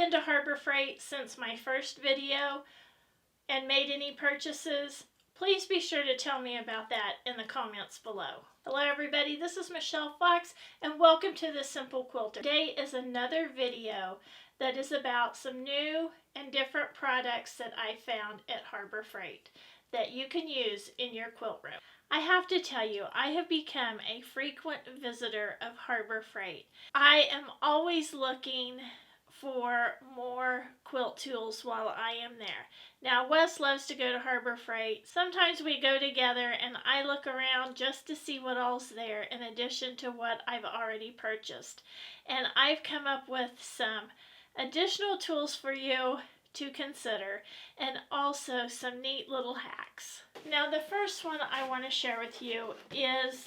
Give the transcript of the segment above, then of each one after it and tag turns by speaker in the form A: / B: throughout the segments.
A: been to Harbor Freight since my first video and made any purchases, please be sure to tell me about that in the comments below. Hello everybody, this is Michelle Fox and welcome to The Simple Quilter. Today is another video that is about some new and different products that I found at Harbor Freight that you can use in your quilt room. I have to tell you, I have become a frequent visitor of Harbor Freight. I am always looking for more quilt tools while I am there. Now, Wes loves to go to Harbor Freight. Sometimes we go together and I look around just to see what all's there in addition to what I've already purchased. And I've come up with some additional tools for you to consider and also some neat little hacks. Now, the first one I want to share with you is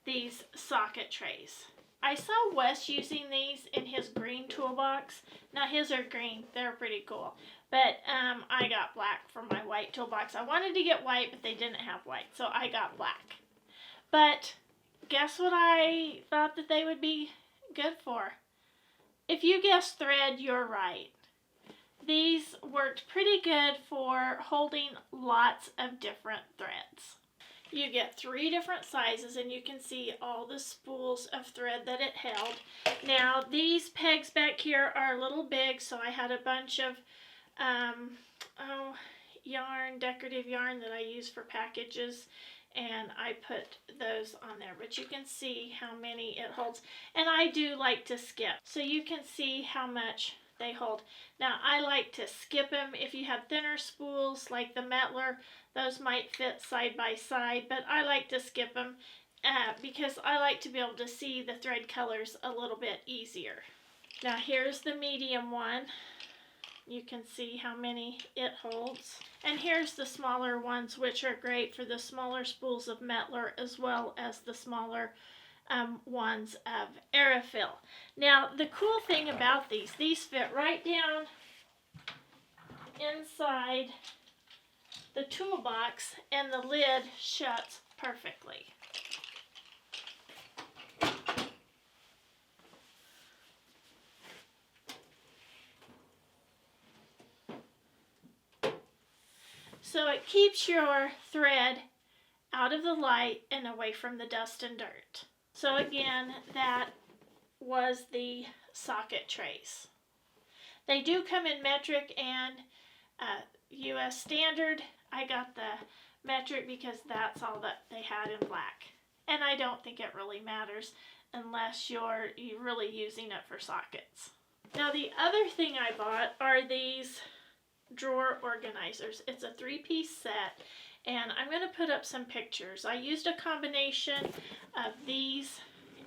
A: these socket trays. I saw Wes using these in his green toolbox. Now his are green, they're pretty cool. But I got black for my white toolbox. I wanted to get white, but they didn't have white, so I got black. But guess what I thought that they would be good for? If you guessed thread, you're right. These worked pretty good for holding lots of different threads. You get 3 different sizes and you can see all the spools of thread that it held. Now these pegs back here are a little big, so I had a bunch of yarn, decorative yarn that I use for packages, and I put those on there. But you can see how many it holds, and I do like to skip, so you can see how much they hold. Now I like to skip them. If you have thinner spools like the Mettler, those might fit side by side, but I like to skip them because I like to be able to see the thread colors a little bit easier. Now here's the medium one. You can see how many it holds. And here's the smaller ones, which are great for the smaller spools of Mettler as well as the smaller ones of Aerofill. Now the cool thing about these fit right down inside the toolbox and the lid shuts perfectly. So it keeps your thread out of the light and away from the dust and dirt. So again, that was the socket trays. They do come in metric and US standard. I got the metric because that's all that they had in black. And I don't think it really matters unless you're really using it for sockets. Now the other thing I bought are these drawer organizers. It's a 3-piece set, and I'm going to put up some pictures. I used a combination of these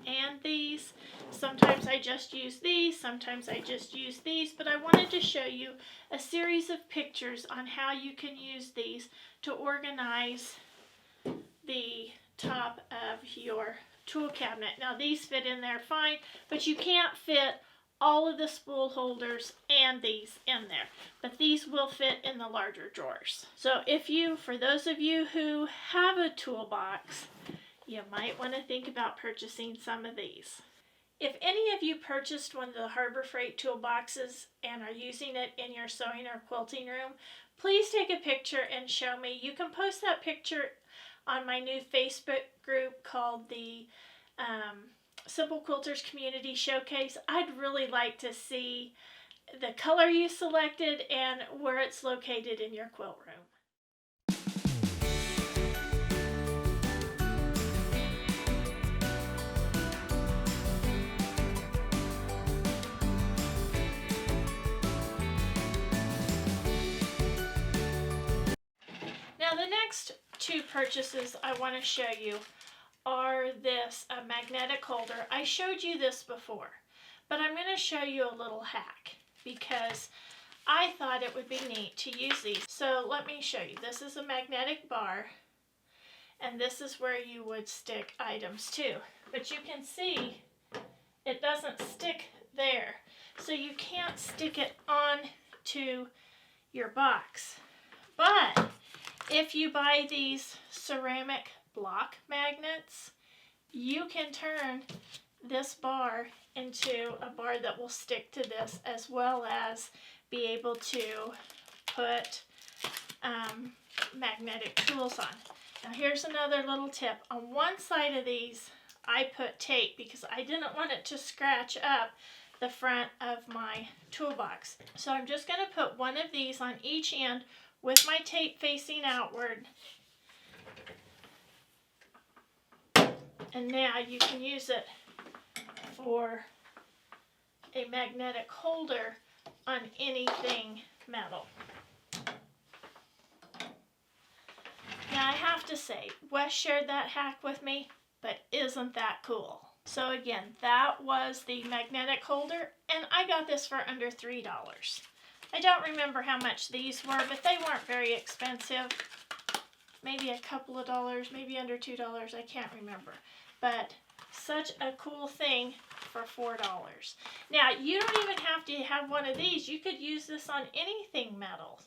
A: and these. Sometimes I just use these, sometimes I just use these, but I wanted to show you a series of pictures on how you can use these to organize the top of your tool cabinet. Now these fit in there fine, but you can't fit all of the spool holders and these in there, but these will fit in the larger drawers. So for those of you who have a toolbox, you might want to think about purchasing some of these. If any of you purchased one of the Harbor Freight toolboxes and are using it in your sewing or quilting room, please take a picture and show me. You can post that picture on my new Facebook group called the Simple Quilters Community Showcase. I'd really like to see the color you selected and where it's located in your quilt room. Now the next 2 purchases I want to show you are this magnetic holder. I showed you this before, but I'm going to show you a little hack because I thought it would be neat to use these. So let me show you. This is a magnetic bar, and this is where you would stick items to. But you can see it doesn't stick there, so you can't stick it on to your box. But if you buy these ceramic block magnets, you can turn this bar into a bar that will stick to this, as well as be able to put magnetic tools on. Now here's another little tip. On one side of these I put tape because I didn't want it to scratch up the front of my toolbox. So I'm just going to put one of these on each end with my tape facing outward. And now you can use it for a magnetic holder on anything metal. Now I have to say, Wes shared that hack with me, but isn't that cool? So again, that was the magnetic holder, and I got this for under $3. I don't remember how much these were, but they weren't very expensive. Maybe a couple of dollars, maybe under $2, I can't remember. But such a cool thing for $4. Now, you don't even have to have one of these. You could use this on anything metal.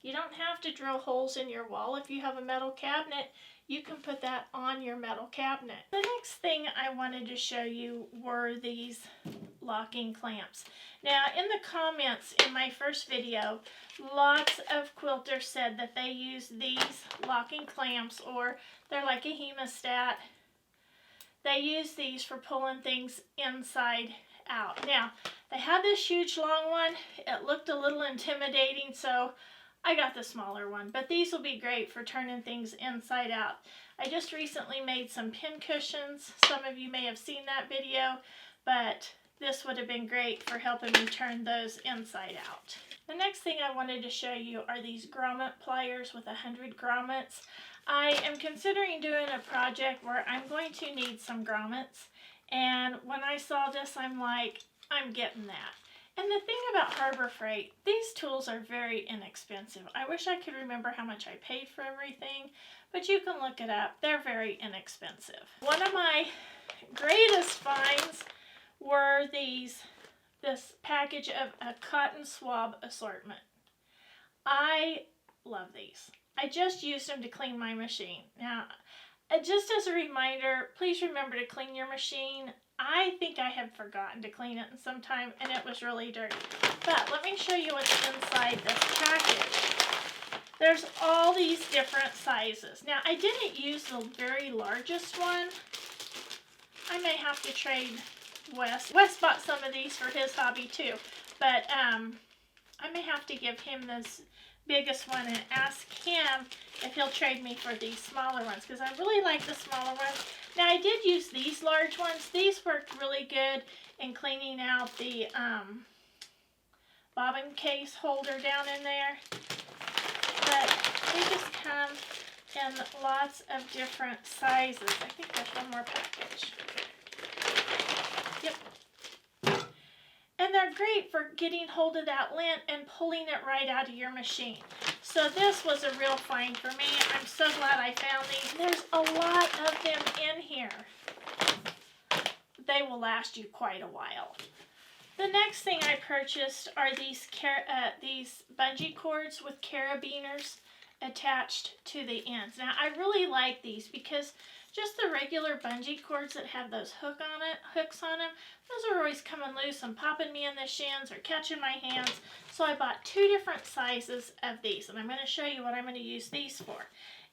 A: You don't have to drill holes in your wall. If you have a metal cabinet, you can put that on your metal cabinet. The next thing I wanted to show you were these locking clamps. Now, in the comments in my first video, lots of quilters said that they use these locking clamps, or they're like a hemostat. They use these for pulling things inside out. Now, they had this huge long one. It looked a little intimidating, so I got the smaller one, but these will be great for turning things inside out. I just recently made some pin cushions. Some of you may have seen that video, but this would have been great for helping me turn those inside out. The next thing I wanted to show you are these grommet pliers with 100 grommets. I am considering doing a project where I'm going to need some grommets, and when I saw this, I'm like, I'm getting that. And the thing about Harbor Freight, these tools are very inexpensive. I wish I could remember how much I paid for everything, but you can look it up. They're very inexpensive. One of my greatest finds were this package of a cotton swab assortment. I love these. I just used them to clean my machine. Now, just as a reminder, please remember to clean your machine. I think I had forgotten to clean it in some time, and it was really dirty. But let me show you what's inside this package. There's all these different sizes. Now, I didn't use the very largest one. I may have to trade Wes. Wes bought some of these for his hobby too, but I may have to give him this biggest one and ask him if he'll trade me for these smaller ones, because I really like the smaller ones. Now, I did use these large ones. These worked really good in cleaning out the bobbin case holder down in there, but they just come in lots of different sizes. I think there's one more package. Yep. And they're great for getting hold of that lint and pulling it right out of your machine. So this was a real find for me. I'm so glad I found these. There's a lot of them in here. They will last you quite a while. The next thing I purchased are these bungee cords with carabiners attached to the ends. Now, I really like these because just the regular bungee cords that have those hooks on them, those are always coming loose and popping me in the shins or catching my hands. So I bought 2 different sizes of these, and I'm going to show you what I'm going to use these for.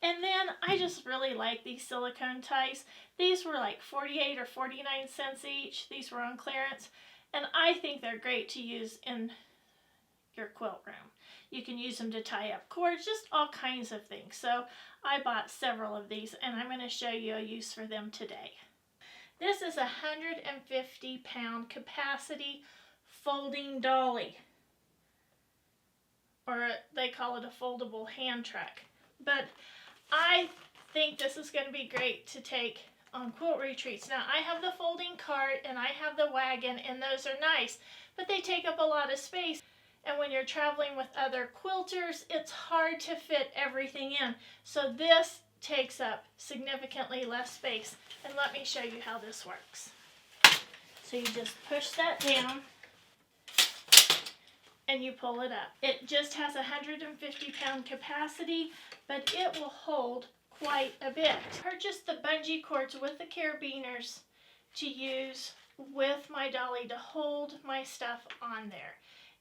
A: And then I just really like these silicone ties. These were like 48 or 49 cents each. These were on clearance, and I think they're great to use in your quilt room. You can use them to tie up cords, just all kinds of things. So I bought several of these, and I'm going to show you a use for them today. This is a 150-pound capacity folding dolly, or they call it a foldable hand truck. But I think this is going to be great to take on quilt retreats. Now, I have the folding cart and I have the wagon, and those are nice, but they take up a lot of space. And when you're traveling with other quilters, it's hard to fit everything in. So this takes up significantly less space. And let me show you how this works. So you just push that down and you pull it up. It just has a 150-pound capacity, but it will hold quite a bit. Purchase the bungee cords with the carabiners to use with my dolly to hold my stuff on there.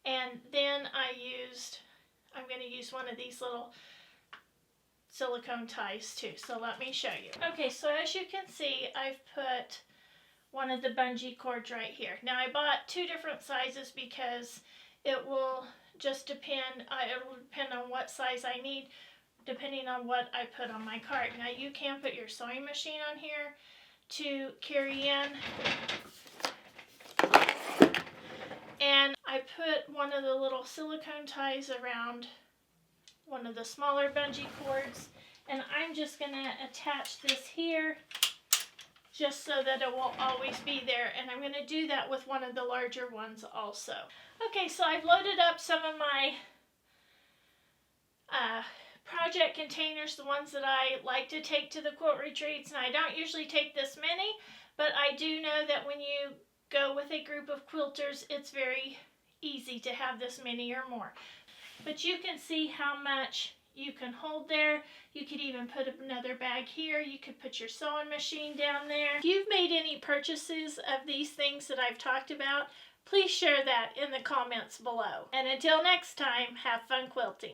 A: And then I'm going to use one of these little silicone ties too. So let me show you. Okay, so as you can see, I've put one of the bungee cords right here. Now I bought 2 different sizes because it will just depend, it will depend on what size I need depending on what I put on my cart. Now you can put your sewing machine on here to carry in. And I put one of the little silicone ties around one of the smaller bungee cords, and I'm just going to attach this here just so that it will always be there, and I'm going to do that with one of the larger ones also. Okay, so I've loaded up some of my project containers, the ones that I like to take to the quilt retreats, and I don't usually take this many, but I do know that when you go with a group of quilters, it's very easy to have this many or more. But you can see how much you can hold there. You could even put another bag here. You could put your sewing machine down there. If you've made any purchases of these things that I've talked about, please share that in the comments below. And until next time, have fun quilting.